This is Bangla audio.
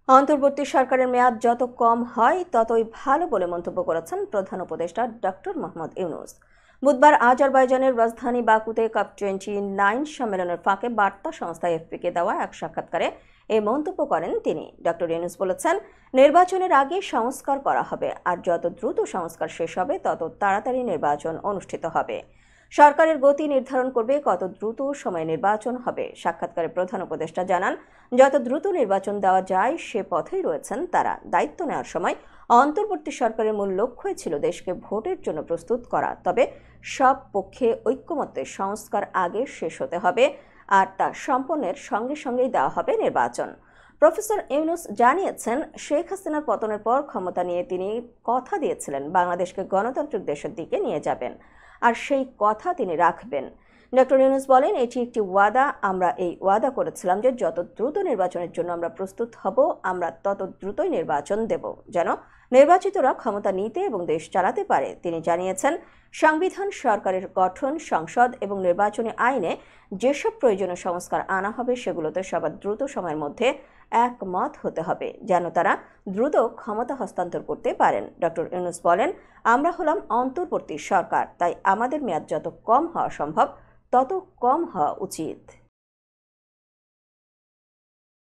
অন্তর্বর্তী সরকারের মেয়াদ যত কম হয় ততই ভালো বলে মন্তব্য করেছেন প্রধান উপদেষ্টা ডক্টর মোহাম্মদ ইউনূস। বুধবার আজারবাইজানের রাজধানী বাকুতে COP29 সম্মেলনের ফাঁকে বার্তা সংস্থা এফপিকে দেওয়া এক সাক্ষাৎকারে এই মন্তব্য করেন তিনি। ডক্টর ইউনূস বলেছেন, নির্বাচনের আগে সংস্কার করা হবে, আর যত দ্রুত সংস্কার শেষ হবে তত তাড়াতাড়ি নির্বাচন অনুষ্ঠিত হবে। সরকারের গতি নির্ধারণ করবে কত দ্রুত সময়ে নির্বাচন হবে। সাক্ষাৎকারে প্রধান উপদেষ্টা জানান, যত দ্রুত নির্বাচন দেওয়া যায় সে পথেই রয়েছেন তারা। দায়িত্ব নেওয়ার সময় অন্তর্বর্তী সরকারের মূল লক্ষ্যই ছিল দেশকে ভোটের জন্য প্রস্তুত করা। তবে সব পক্ষে ঐক্যমত্যে সংস্কার আগে শেষ হতে হবে, আর তা সম্পন্নের সঙ্গে সঙ্গেই দেওয়া হবে নির্বাচন। প্রফেসর ইউনূস জানিয়েছেন, শেখ হাসিনার পতনের পর ক্ষমতা নিয়ে তিনি কথা দিয়েছিলেন বাংলাদেশকে গণতান্ত্রিক দেশের দিকে নিয়ে যাবেন, আর সেই কথা তিনি রাখবেন। ডক্টর ইউনূস বলেন, এটি একটি ওয়াদা। আমরা এই ওয়াদা করেছিলাম যে যত দ্রুত নির্বাচনের জন্য আমরা প্রস্তুত হব, আমরা তত দ্রুতই নির্বাচন দেব, যেন নির্বাচিতরা ক্ষমতা নিতে এবং দেশ চালাতে পারে। তিনি জানিয়েছেন, সংবিধান, সরকারের গঠন, সংসদ এবং নির্বাচনী আইনে যেসব প্রয়োজনীয় সংস্কার আনা হবে সেগুলোতে সবার দ্রুত সময়ের মধ্যে একমত হতে হবে, যেন তারা দ্রুত ক্ষমতা হস্তান্তর করতে পারেন। ডক্টর ইউনূস বলেন, আমরা হলাম অন্তর্বর্তী সরকার, তাই আমাদের মেয়াদ যত কম হওয়া সম্ভব তত কম হওয়া উচিত।